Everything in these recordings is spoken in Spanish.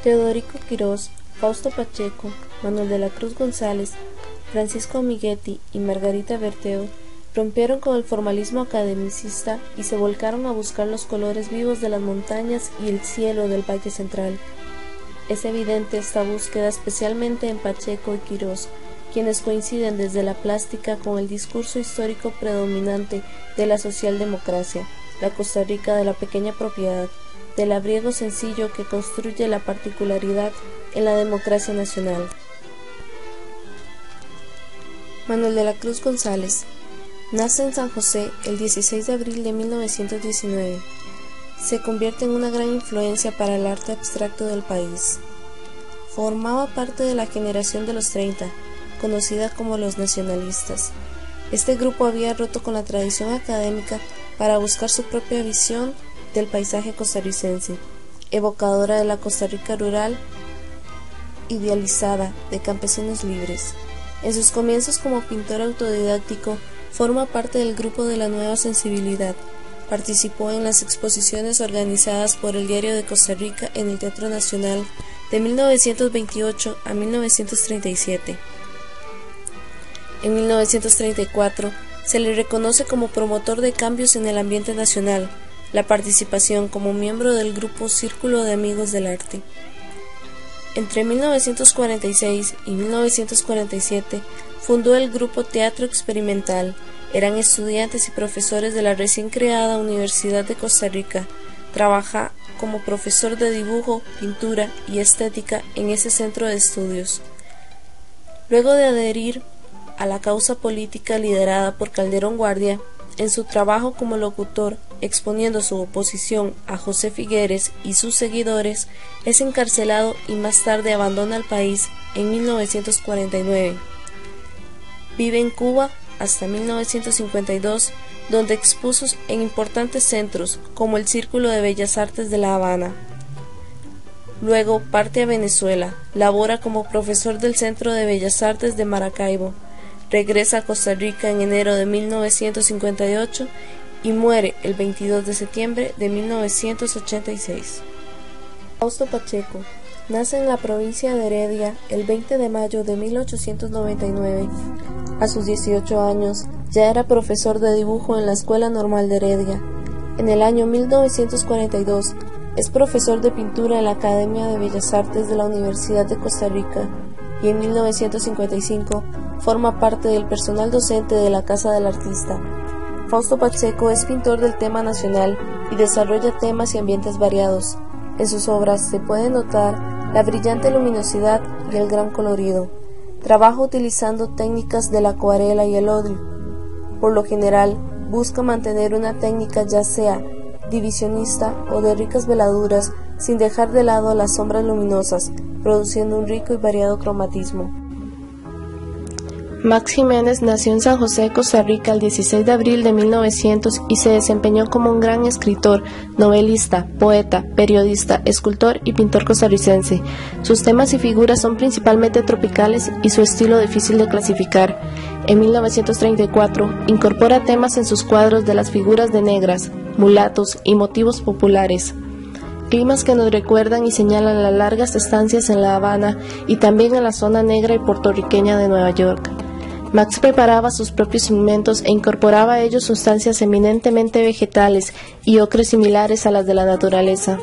Teodorico Quirós, Fausto Pacheco, Manuel de la Cruz González, Francisco Amiguetti y Margarita Berteo rompieron con el formalismo academicista y se volcaron a buscar los colores vivos de las montañas y el cielo del Valle Central. Es evidente esta búsqueda especialmente en Pacheco y Quirós, quienes coinciden desde la plástica con el discurso histórico predominante de la socialdemocracia, la Costa Rica de la pequeña propiedad, del labriego sencillo que construye la particularidad en la democracia nacional. Manuel de la Cruz González nace en San José el 16 de abril de 1919. Se convierte en una gran influencia para el arte abstracto del país. Formaba parte de la generación de los 30, conocida como los nacionalistas. Este grupo había roto con la tradición académica para buscar su propia visión del paisaje costarricense, evocadora de la Costa Rica rural, idealizada, de campesinos libres. En sus comienzos como pintor autodidáctico, forma parte del grupo de la Nueva Sensibilidad. Participó en las exposiciones organizadas por el Diario de Costa Rica en el Teatro Nacional de 1928 a 1937. En 1934 se le reconoce como promotor de cambios en el ambiente nacional, la participación como miembro del grupo Círculo de Amigos del Arte. Entre 1946 y 1947 fundó el grupo Teatro Experimental. Eran estudiantes y profesores de la recién creada Universidad de Costa Rica. Trabaja como profesor de dibujo, pintura y estética en ese centro de estudios. Luego de adherir a la causa política liderada por Calderón Guardia, en su trabajo como locutor, exponiendo su oposición a José Figueres y sus seguidores, es encarcelado y más tarde abandona el país en 1949. Vive en Cuba hasta 1952, donde expuso en importantes centros como el Círculo de Bellas Artes de La Habana. Luego parte a Venezuela, labora como profesor del Centro de Bellas Artes de Maracaibo, regresa a Costa Rica en enero de 1958 y muere el 22 de septiembre de 1986. Fausto Pacheco nace en la provincia de Heredia el 20 de mayo de 1899. A sus 18 años ya era profesor de dibujo en la Escuela Normal de Heredia. En el año 1942 es profesor de pintura en la Academia de Bellas Artes de la Universidad de Costa Rica y en 1955 forma parte del personal docente de la Casa del Artista. Fausto Pacheco es pintor del tema nacional y desarrolla temas y ambientes variados. En sus obras se puede notar la brillante luminosidad y el gran colorido. Trabaja utilizando técnicas de la acuarela y el óleo. Por lo general, busca mantener una técnica ya sea divisionista o de ricas veladuras sin dejar de lado las sombras luminosas, produciendo un rico y variado cromatismo. Max Jiménez nació en San José, Costa Rica, el 16 de abril de 1900 y se desempeñó como un gran escritor, novelista, poeta, periodista, escultor y pintor costarricense. Sus temas y figuras son principalmente tropicales y su estilo difícil de clasificar. En 1934 incorpora temas en sus cuadros de las figuras de negras, mulatos y motivos populares. Climas que nos recuerdan y señalan las largas estancias en La Habana y también en la zona negra y puertorriqueña de Nueva York. Max preparaba sus propios alimentos e incorporaba a ellos sustancias eminentemente vegetales y ocres similares a las de la naturaleza.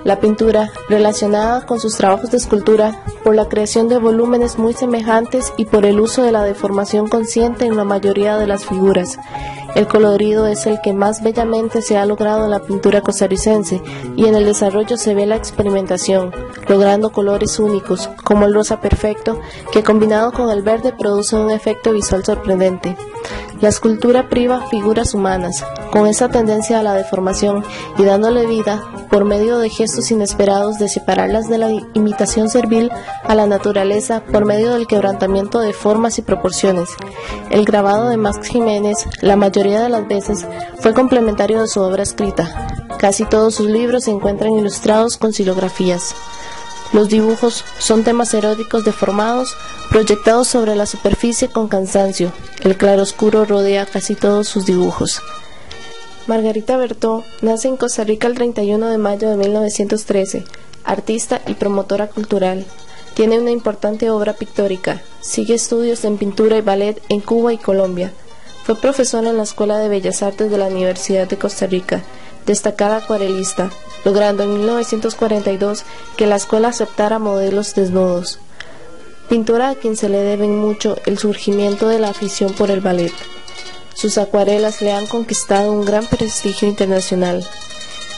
La pintura, relacionada con sus trabajos de escultura, por la creación de volúmenes muy semejantes y por el uso de la deformación consciente en la mayoría de las figuras. El colorido es el que más bellamente se ha logrado en la pintura costarricense y en el desarrollo se ve la experimentación, logrando colores únicos, como el rosa perfecto, que combinado con el verde produce un efecto visual sorprendente. La escultura priva figuras humanas, con esa tendencia a la deformación y dándole vida, por medio de gestos inesperados de separarlas de la imitación servil a la naturaleza por medio del quebrantamiento de formas y proporciones. El grabado de Max Jiménez, la mayoría de las veces, fue complementario de su obra escrita. Casi todos sus libros se encuentran ilustrados con xilografías. Los dibujos son temas eróticos deformados, proyectados sobre la superficie con cansancio. El claroscuro rodea casi todos sus dibujos. Margarita Bertó nace en Costa Rica el 31 de mayo de 1913. artista y promotora cultural. Tiene una importante obra pictórica. Sigue estudios en pintura y ballet en Cuba y Colombia. Fue profesora en la Escuela de Bellas Artes de la Universidad de Costa Rica, destacada acuarelista, logrando en 1942 que la escuela aceptara modelos desnudos. Pintora a quien se le deben mucho el surgimiento de la afición por el ballet. Sus acuarelas le han conquistado un gran prestigio internacional.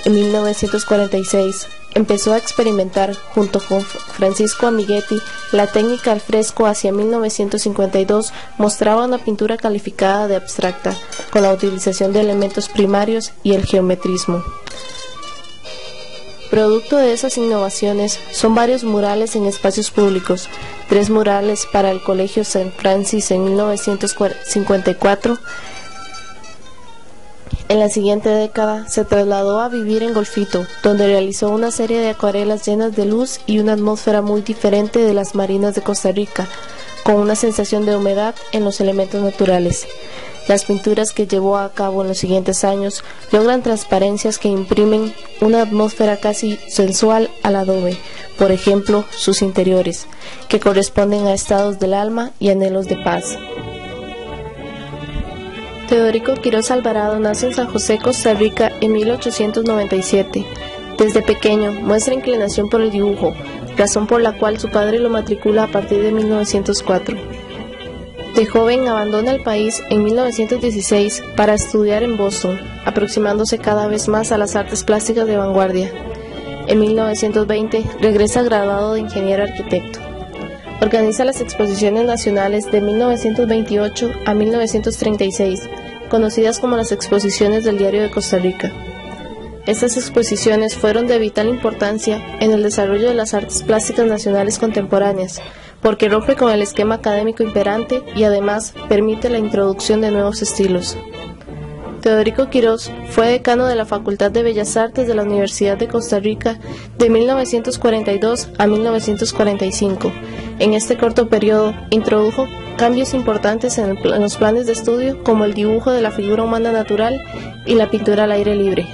En 1946 empezó a experimentar junto con Francisco Amiguetti la técnica al fresco. Hacia 1952 mostraba una pintura calificada de abstracta, con la utilización de elementos primarios y el geometrismo. Producto de esas innovaciones son varios murales en espacios públicos, 3 murales para el Colegio St. Francis en 1954. En la siguiente década se trasladó a vivir en Golfito, donde realizó una serie de acuarelas llenas de luz y una atmósfera muy diferente de las marinas de Costa Rica, con una sensación de humedad en los elementos naturales. Las pinturas que llevó a cabo en los siguientes años logran transparencias que imprimen una atmósfera casi sensual al adobe, por ejemplo, sus interiores, que corresponden a estados del alma y anhelos de paz. Teodorico Quirós Alvarado nace en San José, Costa Rica, en 1897. Desde pequeño muestra inclinación por el dibujo, razón por la cual su padre lo matricula a partir de 1904. De joven abandona el país en 1916 para estudiar en Boston, aproximándose cada vez más a las artes plásticas de vanguardia. En 1920 regresa graduado de ingeniero arquitecto. Organiza las exposiciones nacionales de 1928 a 1936, conocidas como las exposiciones del Diario de Costa Rica. Estas exposiciones fueron de vital importancia en el desarrollo de las artes plásticas nacionales contemporáneas, porque rompe con el esquema académico imperante y además permite la introducción de nuevos estilos. Teodorico Quirós fue decano de la Facultad de Bellas Artes de la Universidad de Costa Rica de 1942 a 1945. En este corto periodo introdujo cambios importantes en los planes de estudio, como el dibujo de la figura humana natural y la pintura al aire libre.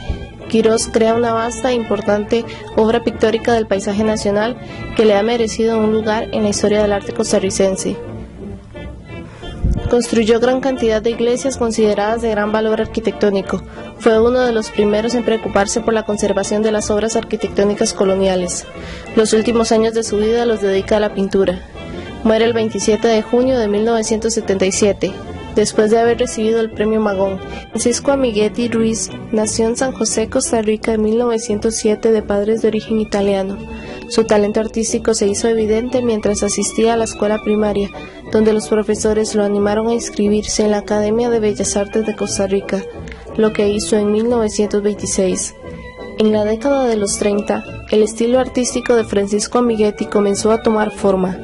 Quirós crea una vasta e importante obra pictórica del paisaje nacional que le ha merecido un lugar en la historia del arte costarricense. Construyó gran cantidad de iglesias consideradas de gran valor arquitectónico. Fue uno de los primeros en preocuparse por la conservación de las obras arquitectónicas coloniales. Los últimos años de su vida los dedica a la pintura. Muere el 27 de junio de 1977, después de haber recibido el Premio Magón. Francisco Amiguetti Ruiz nació en San José, Costa Rica, en 1907, de padres de origen italiano. Su talento artístico se hizo evidente mientras asistía a la escuela primaria, donde los profesores lo animaron a inscribirse en la Academia de Bellas Artes de Costa Rica, lo que hizo en 1926. En la década de los 30, el estilo artístico de Francisco Amiguetti comenzó a tomar forma.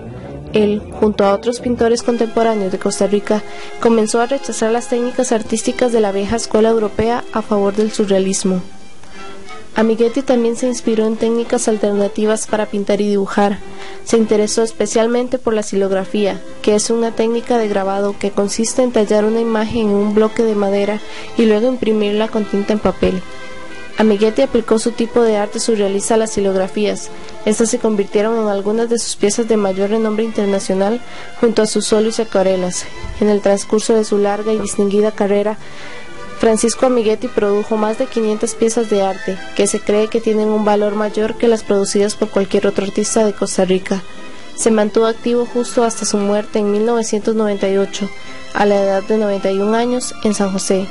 Él, junto a otros pintores contemporáneos de Costa Rica, comenzó a rechazar las técnicas artísticas de la vieja escuela europea a favor del surrealismo. Amiguetti también se inspiró en técnicas alternativas para pintar y dibujar. Se interesó especialmente por la silografía, que es una técnica de grabado que consiste en tallar una imagen en un bloque de madera y luego imprimirla con tinta en papel. Amiguetti aplicó su tipo de arte surrealista a las silografías. Estas se convirtieron en algunas de sus piezas de mayor renombre internacional, junto a sus óleos y acuarelas. En el transcurso de su larga y distinguida carrera, Francisco Amiguetti produjo más de 500 piezas de arte, que se cree que tienen un valor mayor que las producidas por cualquier otro artista de Costa Rica. Se mantuvo activo justo hasta su muerte en 1998, a la edad de 91 años, en San José.